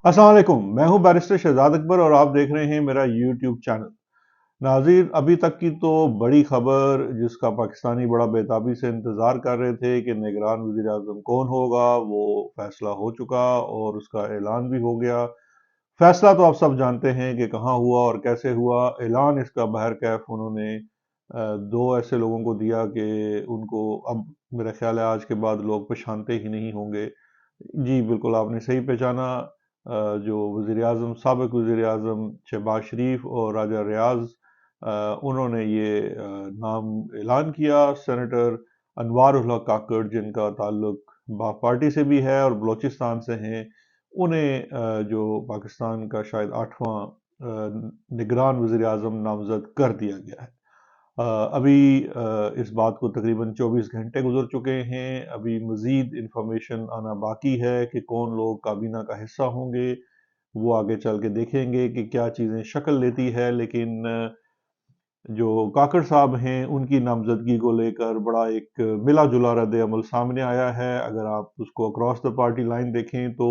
अस्सलाम वालेकुम। मैं हूं बैरिस्टर शहजाद अकबर और आप देख रहे हैं मेरा यूट्यूब चैनल। नाज़रीन, अभी तक की तो बड़ी खबर जिसका पाकिस्तानी बड़ा बेताबी से इंतज़ार कर रहे थे कि निगरान वज़ीर आज़म कौन होगा, वो फैसला हो चुका और उसका ऐलान भी हो गया। फैसला तो आप सब जानते हैं कि कहाँ हुआ और कैसे हुआ। ऐलान इसका बहरकैफ उन्होंने दो ऐसे लोगों को दिया कि उनको अब मेरा ख्याल है आज के बाद लोग पहचानते ही नहीं होंगे। जी बिल्कुल, आपने सही पहचाना। जो वज़ीर आज़म, साबिक़ वज़ीर आज़म शहबाज शरीफ और राजा रियाज़, उन्होंने ये नाम ऐलान किया। सेनेटर अनवारुल हक काकड़, जिनका ताल्लुक बाफ पार्टी से भी है और बलूचिस्तान से हैं, उन्हें जो पाकिस्तान का शायद 8वां निगरान वज़ीर आज़म नामज़द कर दिया गया है। अभी इस बात को तकरीबन 24 घंटे गुजर चुके हैं। अभी मज़ीद इंफॉर्मेशन आना बाकी है कि कौन लोग काबीना का हिस्सा होंगे। वो आगे चल के देखेंगे कि क्या चीज़ें शक्ल लेती है, लेकिन जो काकड़ साहब हैं उनकी नामजदगी को लेकर बड़ा एक मिला जुला रद्द अमल सामने आया है। अगर आप उसको अक्रॉस द पार्टी लाइन देखें तो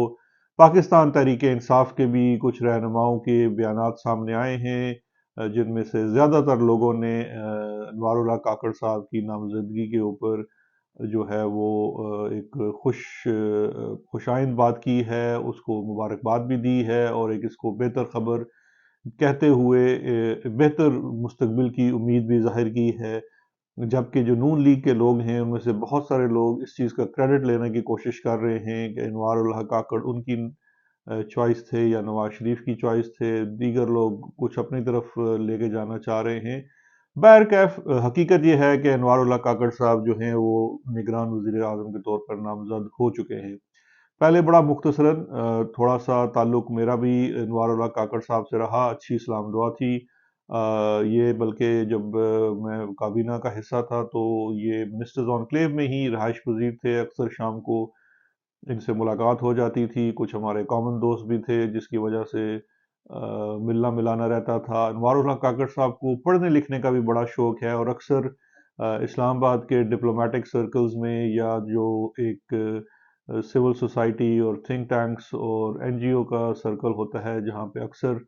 पाकिस्तान तहरीक इंसाफ के भी कुछ रहनुमाओं के बयानात सामने आए हैं, जिनमें से ज़्यादातर लोगों ने अनवारुल हक काकड़ साहब की नामजदगी के ऊपर जो है वो एक खुशाइंद बात की है, उसको मुबारकबाद भी दी है और एक इसको बेहतर खबर कहते हुए बेहतर मुस्तकबिल की उम्मीद भी ज़ाहिर की है। जबकि जो नून लीग के लोग हैं उनमें से बहुत सारे लोग इस चीज़ का क्रेडिट लेने की कोशिश कर रहे हैं कि अनवारुल हक काकड़ उनकी चॉइस थे या नवाज शरीफ की चॉइस थे। दीगर लोग कुछ अपनी तरफ लेके जाना चाह रहे हैं। बहरकैफ हकीकत ये है कि अनवारुल हक काकड़ साहब जो हैं वो निगरान वज़ीर आज़म के तौर पर नामज़द हो चुके हैं। पहले बड़ा मुख्तसरन थोड़ा सा ताल्लुक मेरा भी अनवारुल हक काकड़ साहब से रहा, अच्छी सलाम दुआ थी। ये बल्कि जब मैं काबीना का हिस्सा था तो ये मिनिस्टर्स एन्क्लेव में ही रहायश पज़ीर थे। अक्सर शाम को इनसे मुलाकात हो जाती थी। कुछ हमारे कॉमन दोस्त भी थे जिसकी वजह से मिलना मिलाना रहता था। अनवारुल हक काकड़ साहब को पढ़ने लिखने का भी बड़ा शौक है और अक्सर इस्लामाबाद के डिप्लोमेटिक सर्कल्स में या जो एक सिविल सोसाइटी और थिंक टैंक्स और एनजीओ का सर्कल होता है जहाँ पे अक्सर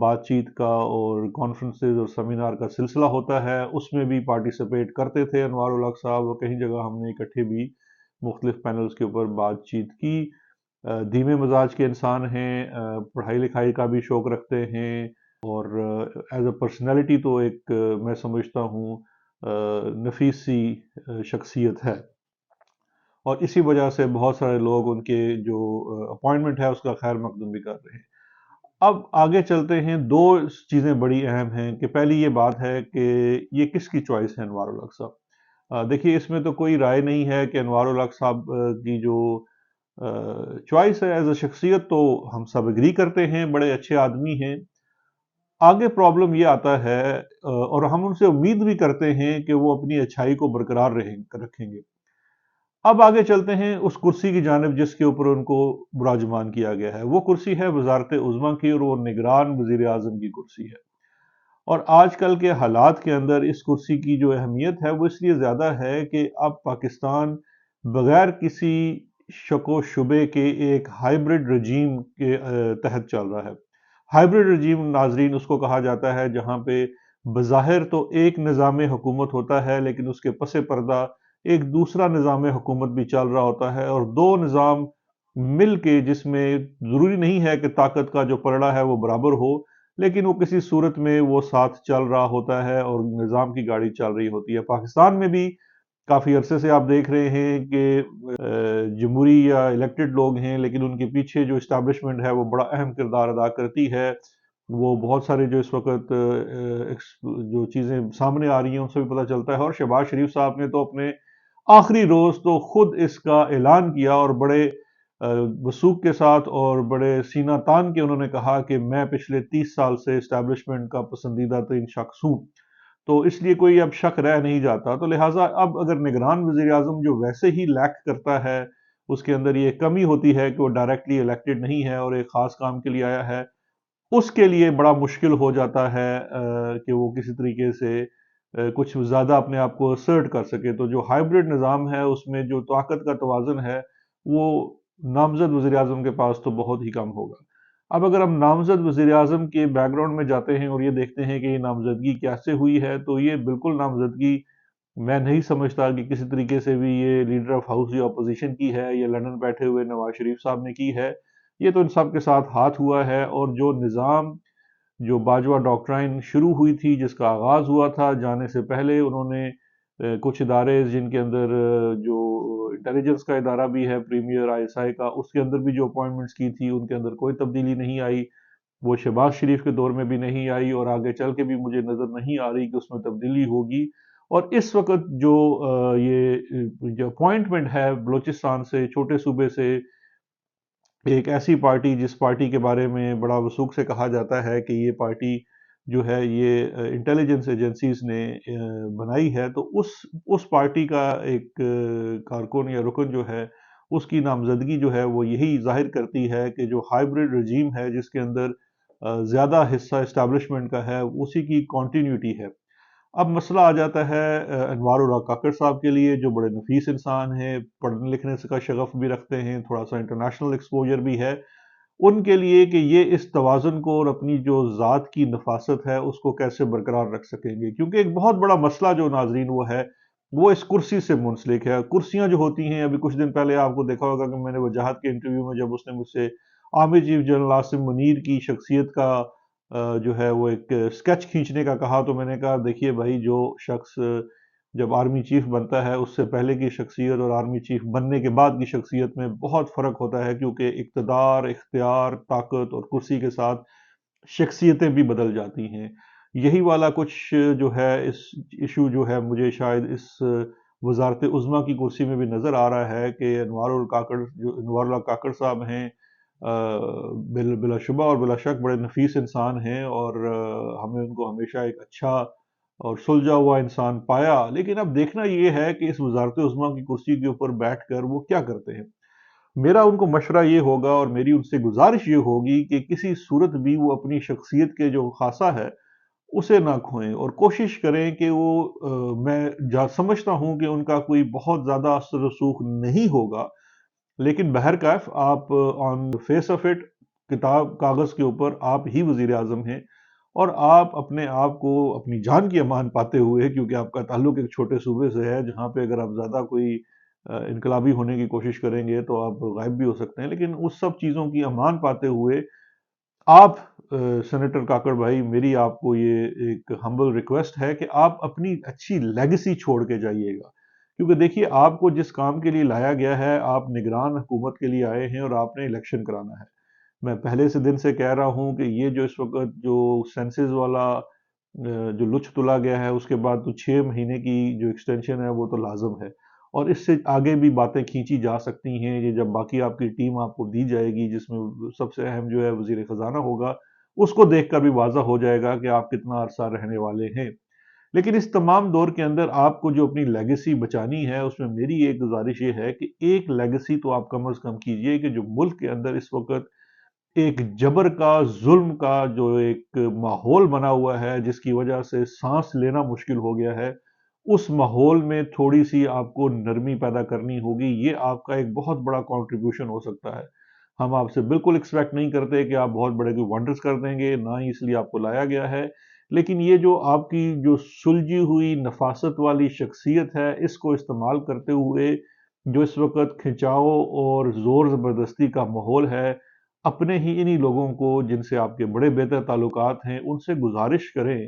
बातचीत का और कॉन्फ्रेंसेस और सेमिनार का सिलसिला होता है, उसमें भी पार्टिसिपेट करते थे अनवारुल हक साहब। और कई जगह हमने इकट्ठे भी मुख्तलिफ पैनल्स के ऊपर बातचीत की। धीमे मिजाज के इंसान हैं, पढ़ाई लिखाई का भी शौक रखते हैं और एज अ पर्सनैलिटी तो एक मैं समझता हूँ नफीस सी शख्सियत है। और इसी वजह से बहुत सारे लोग उनके जो अपॉइंटमेंट है उसका खैर मकदम भी कर रहे हैं। अब आगे चलते हैं। दो चीज़ें बड़ी अहम हैं कि पहली ये बात है कि ये किसकी चॉइस है अनवारुल हक साहब। देखिए, इसमें तो कोई राय नहीं है कि अनवारुल हक साहब की जो चॉइस है एज अ शख्सियत तो हम सब एग्री करते हैं, बड़े अच्छे आदमी हैं। आगे प्रॉब्लम ये आता है और हम उनसे उम्मीद भी करते हैं कि वो अपनी अच्छाई को बरकरार रखेंगे। अब आगे चलते हैं उस कुर्सी की जानिब जिसके ऊपर उनको बुराजमान किया गया है। वो कुर्सी है वजारत उज़्मा की और वो निगरान वज़ीर आज़म की कुर्सी है। और आजकल के हालात के अंदर इस कुर्सी की जो अहमियत है वो इसलिए ज़्यादा है कि अब पाकिस्तान बगैर किसी शक व शुबे के एक हाइब्रिड रजीम के तहत चल रहा है। हाइब्रिड रजीम नाजरीन उसको कहा जाता है जहाँ पे बज़ाहिर तो एक निज़ाम हुकूमत होता है लेकिन उसके पसे पर्दा एक दूसरा निज़ाम हुकूमत भी चल रहा होता है और दो निज़ाम मिल के, जिसमें ज़रूरी नहीं है कि ताकत का जो पलड़ा है वो बराबर हो, लेकिन वो किसी सूरत में वो साथ चल रहा होता है और निज़ाम की गाड़ी चल रही होती है। पाकिस्तान में भी काफ़ी अरसे से आप देख रहे हैं कि जमहूरी या इलेक्टेड लोग हैं लेकिन उनके पीछे जो इस्टेब्लिशमेंट है वो बड़ा अहम किरदार अदा करती है। वो बहुत सारे जो इस वक्त जो चीज़ें सामने आ रही हैं उनसे भी पता चलता है। और शहबाज शरीफ साहब ने तो अपने आखिरी रोज़ तो खुद इसका ऐलान किया और बड़े वसूख के साथ और बड़े सीना तान के उन्होंने कहा कि मैं पिछले 30 साल से इस्टेब्लिशमेंट का पसंदीदा तरीन शख्स हूँ। तो इसलिए कोई अब शक रह नहीं जाता। तो लिहाजा अब अगर निगरान वज़ीर आज़म जो वैसे ही लैक करता है, उसके अंदर ये कमी होती है कि वो डायरेक्टली इलेक्टेड नहीं है और एक ख़ास काम के लिए आया है, उसके लिए बड़ा मुश्किल हो जाता है कि वो किसी तरीके से कुछ ज़्यादा अपने आप को असर्ट कर सके। तो जो हाइब्रिड निज़ाम है उसमें जो ताकत का तवाज़ुन है वो नामज़द वज़ीर आज़म के पास तो बहुत ही कम होगा। اب اگر ہم نامزد وزیر اعظم کے بیک گراؤنڈ میں جاتے ہیں اور یہ دیکھتے ہیں کہ یہ نامزدگی کیسے ہوئی ہے، تو یہ بالکل نامزدگی میں نہیں سمجھتا کہ کسی طریقے سے بھی یہ لیڈر آف ہاؤس یا اپوزیشن کی ہے یا لندن بیٹھے ہوئے نواز شریف صاحب نے کی ہے۔ یہ تو ان سب کے ساتھ ہاتھ ہوا ہے، اور جو نظام، جو باجوہ ڈاکٹرائن شروع ہوئی تھی، جس کا آغاز ہوا تھا جانے سے پہلے، انہوں نے کچھ ادارے جن کے اندر جو انٹیلیجنس کا ادارہ بھی ہے، پریمیئر آئی ایس آئی کا، اس کے اندر بھی جو اپوائنٹمنٹس کی تھی ان کے اندر کوئی تبدیلی نہیں آئی، وہ شہباز شریف کے دور میں بھی نہیں آئی، اور آگے چل کے بھی مجھے نظر نہیں آ رہی کہ اس میں تبدیلی ہوگی۔ اور اس وقت جو جو اپوائنٹمنٹ ہے بلوچستان سے، چھوٹے صوبے سے، ایک ایسی پارٹی جس پارٹی کے بارے میں بڑا وثوق سے کہا جاتا ہے کہ یہ پارٹی جو ہے یہ انٹیلیجنس ایجنسیز نے بنائی ہے، تو اس پارٹی کا ایک کارکن یا رکن جو ہے، اس کی نامزدگی جو ہے وہ یہی ظاہر کرتی ہے کہ جو ہائیبرڈ رجیم ہے جس کے اندر زیادہ حصہ اسٹیبلشمنٹ کا ہے، اسی کی کنٹینیوٹی ہے۔ اب مسئلہ آ جاتا ہے انوار الحق کاکڑ صاحب کے لیے، جو بڑے نفیس انسان ہیں، پڑھنے لکھنے کا شغف بھی رکھتے ہیں، تھوڑا سا انٹرنیشنل ایکسپوجر بھی ہے، ان کے لیے کہ یہ اس توازن کو اور اپنی جو ذات کی نفاست ہے اس کو کیسے برقرار رکھ سکیں گے، کیونکہ ایک بہت بڑا مسئلہ جو ناظرین وہ ہے، وہ اس کرسی سے منسلک ہے۔ کرسیاں جو ہوتی ہیں، ابھی کچھ دن پہلے آپ کو دیکھا ہوگا کہ میں نے وجاہت کے انٹرویو میں جب اس نے مجھ سے army chief general Asim Munir کی شخصیت کا جو ہے وہ ایک سکیچ کھینچنے کا کہا، تو میں نے کہا دیکھیے بھائی، جو شخص جب آرمی چیف بنتا ہے اس سے پہلے کی شخصیت اور آرمی چیف بننے کے بعد کی شخصیت میں بہت فرق ہوتا ہے، کیونکہ اقتدار، اختیار، طاقت اور کرسی کے ساتھ شخصیتیں بھی بدل جاتی ہیں۔ یہی والا کچھ جو ہے اس ایشو جو ہے، مجھے شاید اس وزارت عظمیٰ کی کرسی میں بھی نظر آ رہا ہے کہ انوار اللہ کاکڑ صاحب ہیں، بلا شبہ اور بلا شک بڑے نفیس انسان ہیں، اور ہمیں ان کو ہمیشہ ایک اچھا اور سلجھا ہوا انسان پایا، لیکن اب دیکھنا یہ ہے کہ اس وزارت عظمیٰ کی کرسی کے اوپر بیٹھ کر وہ کیا کرتے ہیں۔ میرا ان کو مشورہ یہ ہوگا اور میری ان سے گزارش یہ ہوگی کہ کسی صورت بھی وہ اپنی شخصیت کے جو خاصہ ہے اسے نہ کھوئیں، اور کوشش کریں کہ وہ میں سمجھتا ہوں کہ ان کا کوئی بہت زیادہ اثر رسوخ نہیں ہوگا، لیکن بہرکیف آپ آن فیس آف اٹ، کتاب کاغذ کے اوپر آپ ہی وزیر اعظم ہیں، اور آپ اپنے آپ کو اپنی جان کی امان پاتے ہوئے، کیونکہ آپ کا تعلق ایک چھوٹے صوبے سے ہے جہاں پہ اگر آپ زیادہ کوئی انقلابی ہونے کی کوشش کریں گے تو آپ غائب بھی ہو سکتے ہیں، لیکن اس سب چیزوں کی امان پاتے ہوئے آپ سینیٹر کاکڑ بھائی، میری آپ کو یہ ایک ہمبل ریکویسٹ ہے کہ آپ اپنی اچھی لیگیسی چھوڑ کے جائیے گا، کیونکہ دیکھیے آپ کو جس کام کے لیے لایا گیا ہے، آپ نگران حکومت کے لیے آئے ہیں اور آپ نے الیکشن کرانا ہے۔ میں پہلے سے دن سے کہہ رہا ہوں کہ یہ جو اس وقت جو سینسز والا جو لچ تلا گیا ہے، اس کے بعد تو 6 مہینے کی جو ایکسٹینشن ہے وہ تو لازم ہے، اور اس سے آگے بھی باتیں کھینچی جا سکتی ہیں، یہ جب باقی آپ کی ٹیم آپ کو دی جائے گی، جس میں سب سے اہم جو ہے وزیر خزانہ ہوگا، اس کو دیکھ کر بھی واضح ہو جائے گا کہ آپ کتنا عرصہ رہنے والے ہیں۔ لیکن اس تمام دور کے اندر آپ کو جو اپنی لیگیسی بچانی ہے، اس میں میری ایک گزارش یہ ہے کہ ایک لیگیسی تو آپ کم از کم کیجئے کہ جو ملک کے اندر اس وقت ایک جبر کا، ظلم کا جو ایک ماحول بنا ہوا ہے، جس کی وجہ سے سانس لینا مشکل ہو گیا ہے، اس ماحول میں تھوڑی سی آپ کو نرمی پیدا کرنی ہوگی۔ یہ آپ کا ایک بہت بڑا کنٹریبیوشن ہو سکتا ہے۔ ہم آپ سے بالکل ایکسپیکٹ نہیں کرتے کہ آپ بہت بڑے کوئی ونڈرز کر دیں گے، نہ ہی اس لیے آپ کو لایا گیا ہے، لیکن یہ جو آپ کی جو سلجھی ہوئی نفاست والی شخصیت ہے، اس کو استعمال کرتے ہوئے جو اس وقت کھنچاؤ اور زور زبردستی کا ماحول ہے، اپنے ہی انہی لوگوں کو جن سے آپ کے بڑے بہتر تعلقات ہیں، ان سے گزارش کریں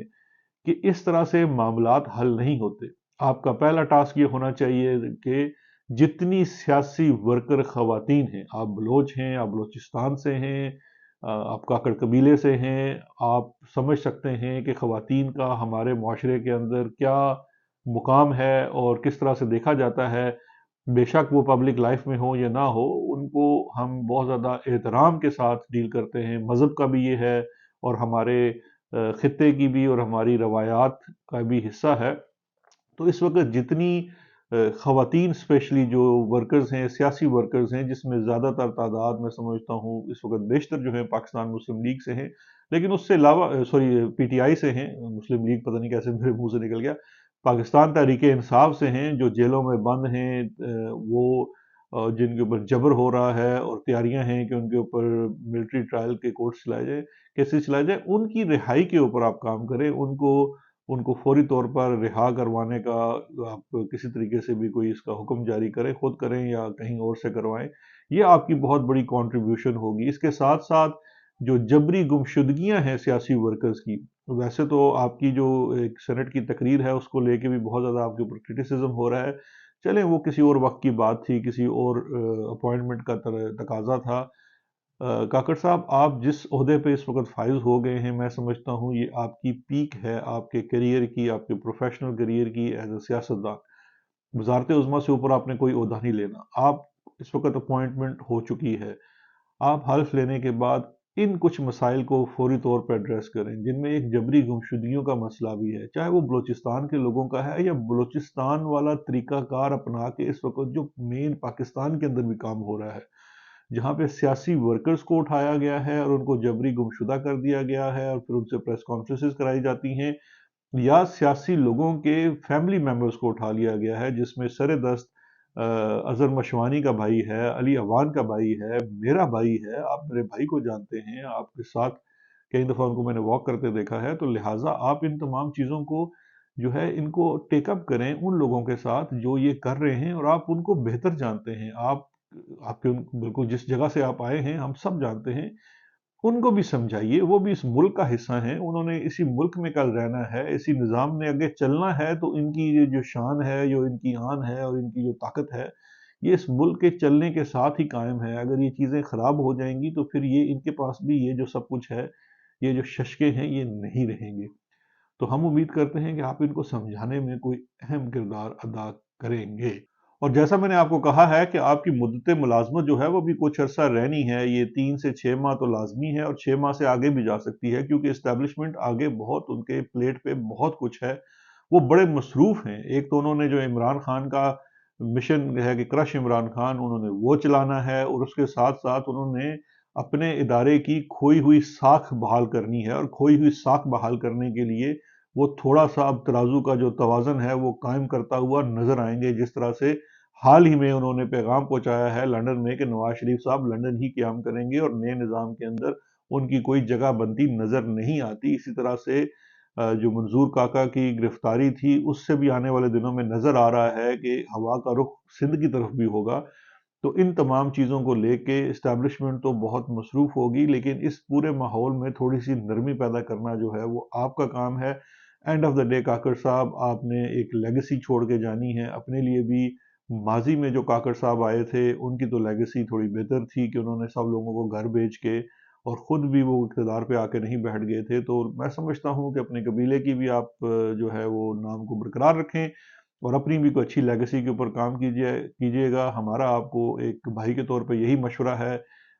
کہ اس طرح سے معاملات حل نہیں ہوتے۔ آپ کا پہلا ٹاسک یہ ہونا چاہیے کہ جتنی سیاسی ورکر خواتین ہیں، آپ بلوچ ہیں، آپ بلوچستان سے ہیں، آپ کاکڑ قبیلے سے ہیں، آپ سمجھ سکتے ہیں کہ خواتین کا ہمارے معاشرے کے اندر کیا مقام ہے اور کس طرح سے دیکھا جاتا ہے۔ بے شک وہ پبلک لائف میں ہو یا نہ ہو، ان کو ہم بہت زیادہ احترام کے ساتھ ڈیل کرتے ہیں، مذہب کا بھی یہ ہے اور ہمارے خطے کی بھی اور ہماری روایات کا بھی حصہ ہے۔ تو اس وقت جتنی خواتین اسپیشلی جو ورکرز ہیں، سیاسی ورکرز ہیں، جس میں زیادہ تر تعداد میں سمجھتا ہوں اس وقت بیشتر جو ہیں پاکستان مسلم لیگ سے ہیں، لیکن اس سے علاوہ پی ٹی آئی سے ہیں، مسلم لیگ پتہ نہیں کیسے میرے منہ سے نکل گیا، پاکستان تحریک انصاف سے ہیں، جو جیلوں میں بند ہیں، وہ जिन के ऊपर जबर हो रहा है और तैयारियां हैं कि उनके ऊपर मिलिट्री ट्रायल के कोर्ट्स चलाए जाए, केसेस चलाए जाए, उनकी रिहाई के ऊपर आप काम करें। उनको उनको फौरी तौर पर रिहा करवाने का आप किसी तरीके से भी कोई इसका हुक्म जारी करें, खुद करें या कहीं और से करवाएं। ये आपकी बहुत बड़ी कंट्रीब्यूशन होगी। इसके साथ साथ जो जबरी गुमशुदगियां हैं सियासी वर्कर्स की, वैसे तो आपकी जो एक सेनेट की तकरीर है उसको लेके भी बहुत ज़्यादा आपके ऊपर क्रिटिसिज्म हो रहा है। चलें, वो किसी और वक्त की बात थी, किसी और अपॉइंटमेंट का तकाजा था। काकड़ साहब, आप जिस ओहदे पे इस वक्त फाइज हो गए हैं, मैं समझता हूँ ये आपकी पीक है आपके करियर की, आपके प्रोफेशनल करियर की एज ए सियासतदान। वजारत उज़्मा से ऊपर आपने कोई ओहदा नहीं लेना। आप इस वक्त अपॉइंटमेंट हो चुकी है। आप हल्फ लेने के बाद इन कुछ मसाइल को फौरी तौर पर एड्रेस करें, जिनमें एक जबरी गुमशुदगियों का मसला भी है, चाहे वो बलूचिस्तान के लोगों का है या बलूचिस्तान वाला तरीकाकार अपना के इस वक्त जो मेन पाकिस्तान के अंदर भी काम हो रहा है, जहाँ पे सियासी वर्कर्स को उठाया गया है और उनको जबरी गुमशुदा कर दिया गया है और फिर उनसे प्रेस कॉन्फ्रेंसेस कराई जाती हैं, या सियासी लोगों के फैमिली मेंबर्स को उठा लिया गया है, जिसमें सरेदस्त अजहर मशवानी का भाई है, अली अवान का भाई है, मेरा भाई है। आप मेरे भाई को जानते हैं, आपके साथ कई दफ़ा उनको मैंने वॉक करते देखा है। तो लिहाजा आप इन तमाम चीज़ों को जो है इनको टेकअप करें उन लोगों के साथ जो ये कर रहे हैं, और आप उनको बेहतर जानते हैं। आप आपके बिल्कुल जिस जगह से आप आए हैं हम सब जानते हैं। उनको भी समझाइए, वो भी इस मुल्क का हिस्सा हैं, उन्होंने इसी मुल्क में कल रहना है, इसी निज़ाम में आगे चलना है। तो इनकी ये जो शान है, जो इनकी आन है और इनकी जो ताकत है, ये इस मुल्क के चलने के साथ ही कायम है। अगर ये चीज़ें ख़राब हो जाएंगी तो फिर ये इनके पास भी ये जो सब कुछ है, ये जो शशके हैं, ये नहीं रहेंगे। तो हम उम्मीद करते हैं कि आप इनको समझाने में कोई अहम किरदार अदा करेंगे। और जैसा मैंने आपको कहा है कि आपकी मुद्दत मुलाजमत जो है वो भी कुछ अरसा रहनी है, ये 3 से 6 माह तो लाजमी है और 6 माह से आगे भी जा सकती है, क्योंकि इस्टेब्लिशमेंट आगे बहुत, उनके प्लेट पे बहुत कुछ है। वो बड़े मसरूफ़ हैं। एक तो उन्होंने जो इमरान खान का मिशन है कि क्रश इमरान खान, उन्होंने वो चलाना है, और उसके साथ साथ उन्होंने अपने इदारे की खोई हुई साख बहाल करनी है, और खोई हुई साख बहाल करने के लिए वो थोड़ा सा अब तराजू का जो तवाज़न है वो कायम करता हुआ नजर आएंगे। जिस तरह से हाल ही में उन्होंने पैगाम पहुंचाया है लंदन में कि नवाज शरीफ साहब लंदन ही क्याम करेंगे और नए निज़ाम के अंदर उनकी कोई जगह बनती नजर नहीं आती। इसी तरह से जो मंजूर काका की गिरफ्तारी थी, उससे भी आने वाले दिनों में नजर आ रहा है कि हवा का रुख सिंध की तरफ भी होगा। तो इन तमाम चीज़ों को लेके इस्टेब्लिशमेंट तो बहुत मसरूफ़ होगी, लेकिन इस पूरे माहौल में थोड़ी सी नरमी पैदा करना जो है वो आपका काम है। एंड ऑफ द डे काकड़ साहब, आपने एक लेगेसी छोड़ के जानी है अपने लिए भी। माजी में जो काकड़ साहब आए थे उनकी तो लेगेसी थोड़ी बेहतर थी कि उन्होंने सब लोगों को घर भेज के, और ख़ुद भी वो इक़्तिदार पे आके नहीं बैठ गए थे। तो मैं समझता हूँ कि अपने कबीले की भी आप जो है वो नाम को बरकरार रखें और अपनी भी कोई अच्छी लेगेसी के ऊपर काम कीजिएगा। हमारा आपको एक भाई के तौर पे यही मशवरा है।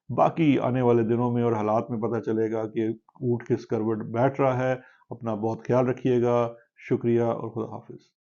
बाकी आने वाले दिनों में और हालात में पता चलेगा कि ऊँट किस करवट बैठ रहा है। अपना बहुत ख्याल रखिएगा। शुक्रिया और खुदा हाफिज़।